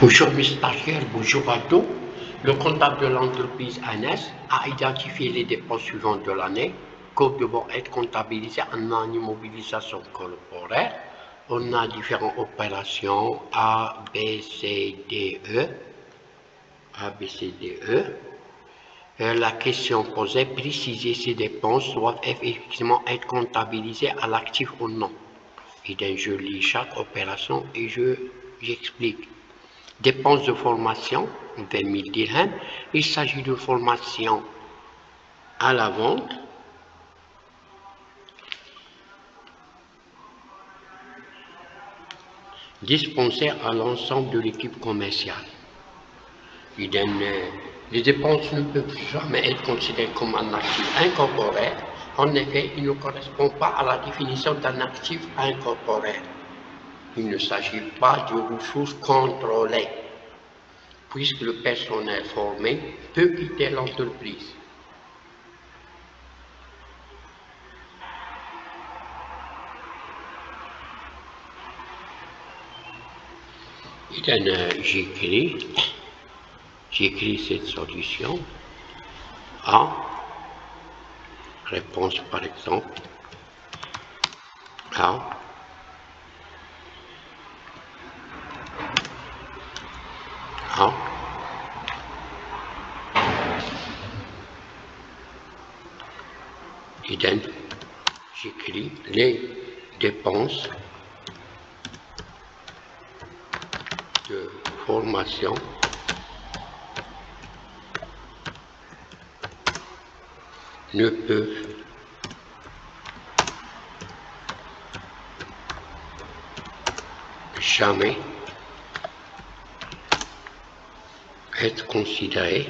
Bonjour mes stagiaires, bonjour à tous. Le comptable de l'entreprise ANS a identifié les dépenses suivantes de l'année qui devront être comptabilisées en immobilisation corporaire. On a différentes opérations A, B, C, D, E. A, B, C, D, E. La question posée, préciser ces dépenses doivent effectivement être comptabilisées à l'actif ou non. Et donc je lis chaque opération et j'explique. Dépenses de formation, 20 000 dirhams. Il s'agit de formation à la vente. Dispensée à l'ensemble de l'équipe commerciale. Les dépenses ne peuvent jamais être considérées comme un actif incorporé. En effet, il ne correspond pas à la définition d'un actif incorporé. Il ne s'agit pas de ressources contrôlées, puisque le personnel formé peut quitter l'entreprise. J'écris cette solution. A, réponse par exemple. A, A, idem, j'écris les dépenses de formation ne peuvent jamais être considérées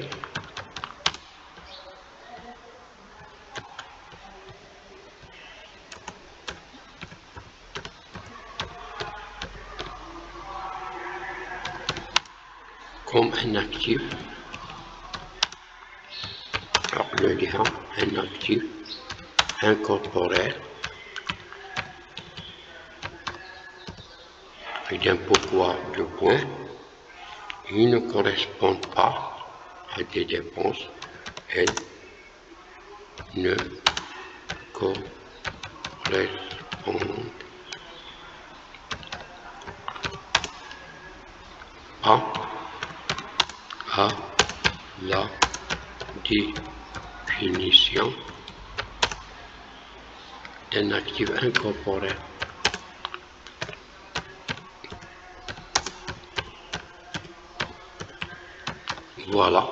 comme un actif, alors le dira, un actif incorporé. Et bien pourquoi deux points? Ils ne correspondent pas à des dépenses, elles ne correspondent pas à la définition d'un actif incorporé. Voilà.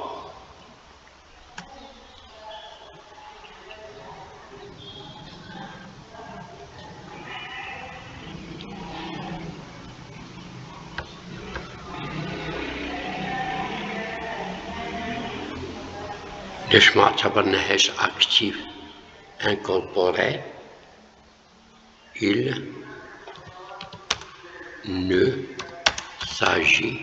ليش ما اعتبرناهاش actif incorporé? Il ne s'agit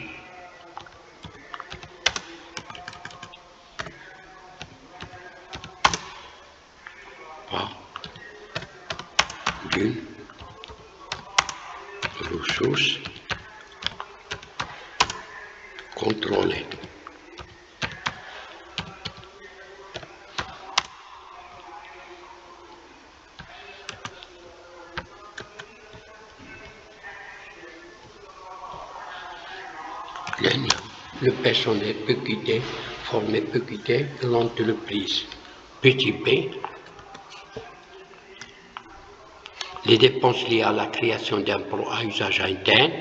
pas d'une ressource contrôlée. Le personnel peut quitter, formé peut quitter l'entreprise. Petit b, les dépenses liées à la création d'emplois à usage interne.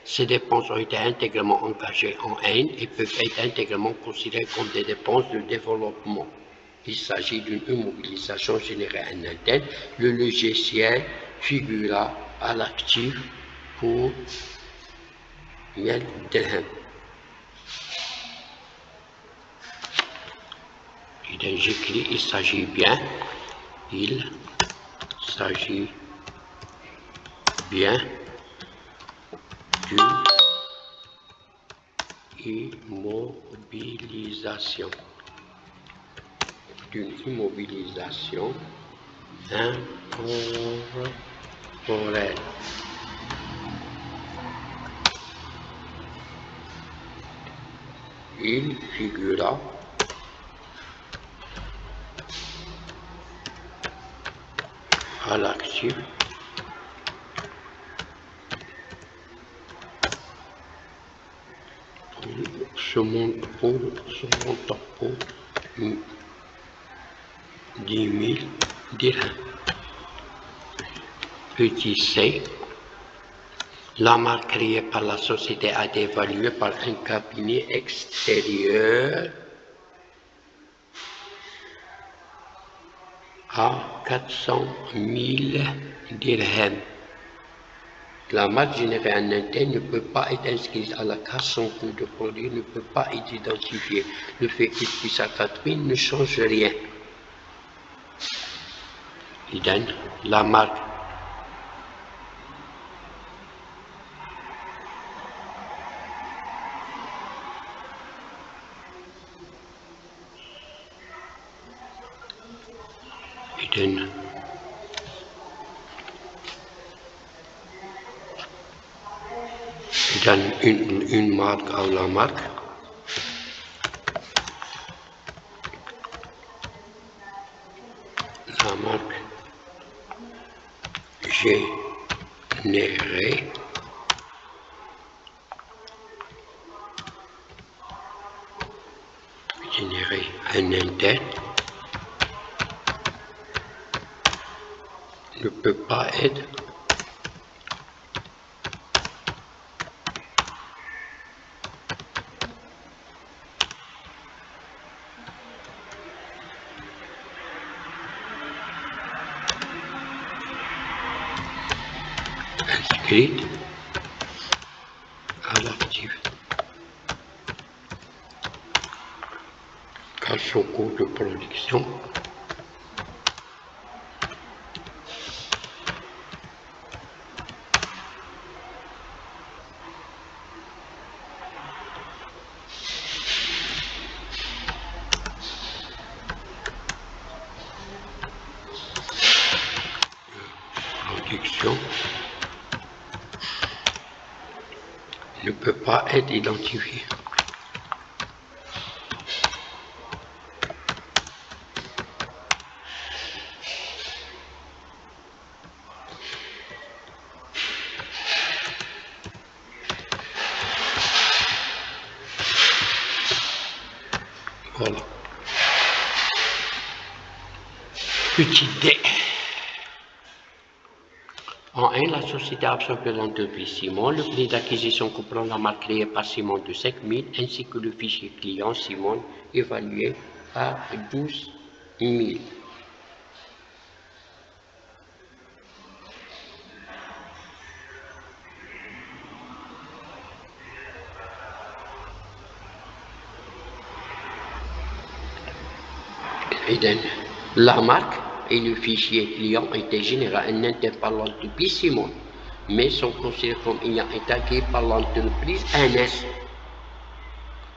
Ces dépenses ont été intégralement engagées en Inde et peuvent être intégralement considérées comme des dépenses de développement. Il s'agit d'une immobilisation générée en interne. Le logiciel figurera à l'actif pour 1000 dirhams. Et j'écris, il s'agit bien d'une immobilisation incorporelle. il figura à l'actif pour ce montant pour 10 000 dirhams. Petit c, la marque créée par la société a été évaluée par un cabinet extérieur à 400 000 dirhams. La marque générée en interne ne peut pas être inscrite à la carte, son coût de produit ne peut pas être identifié. Le fait qu'il puisse à 4 000 ne change rien. Idem, la marque donne une marque à la marque. La marque générée en interne ne peut pas être inscrite à l'actif car son coût de production ne peut pas être identifié. Voilà. Petit d. En 1, la société a absorbé l'entreprise Simon. Le prix d'acquisition comprend la marque créée par Simon de 5 000 ainsi que le fichier client Simon évalué à 12 000. La marque et le fichier client étaient générés en interne par l'entreprise Simon, mais sont considérés comme ayant été acquis par l'entreprise NS.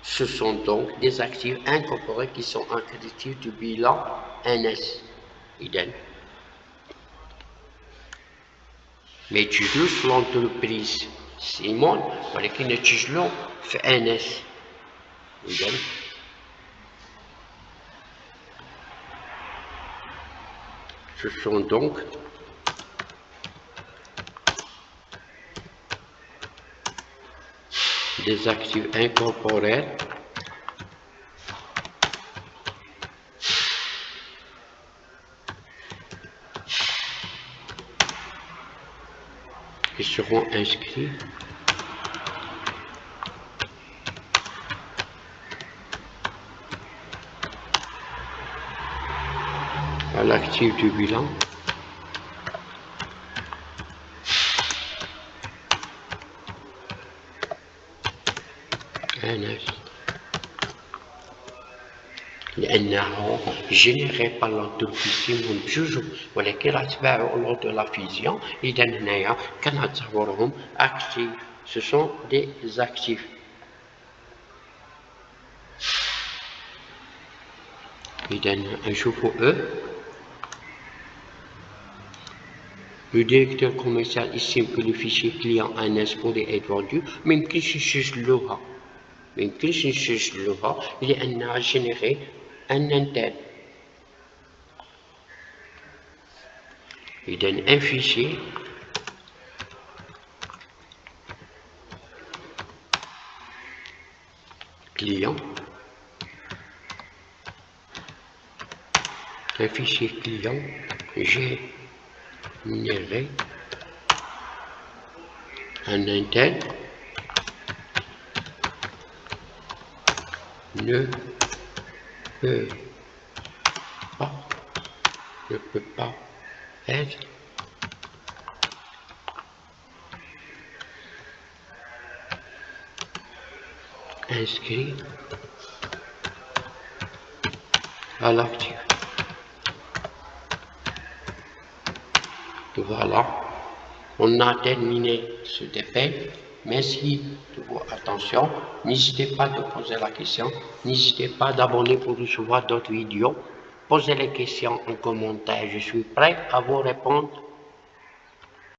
Ce sont donc des actifs incorporés qui sont accrédités du bilan NS. Idem. Mais toujours l'entreprise Simon, voilà qui ne toujours fait NS. Idem. Ce sont donc des actifs incorporels qui seront inscrits à l'actif du bilan NS. لأنه généré par l'entreprise Simon toujours ولكن أتباعه lors de la fusion. إذا هنايا كنعتبرهم actifs. Ce sont des actifs. إذا نشوفوا Le directeur commercial estime que le fichier client NS pourrait être vendu, même qu'il se juge l'OHA. Mais plus une cherche le voit, il est à générer un intel. Il donne un fichier client, généré un intel ne peut pas être inscrit à l'actif. Voilà, on a terminé ce défi. Merci de votre attention. N'hésitez pas de poser la question. N'hésitez pas d'abonner pour recevoir d'autres vidéos. Posez les questions en commentaire. Je suis prêt à vous répondre.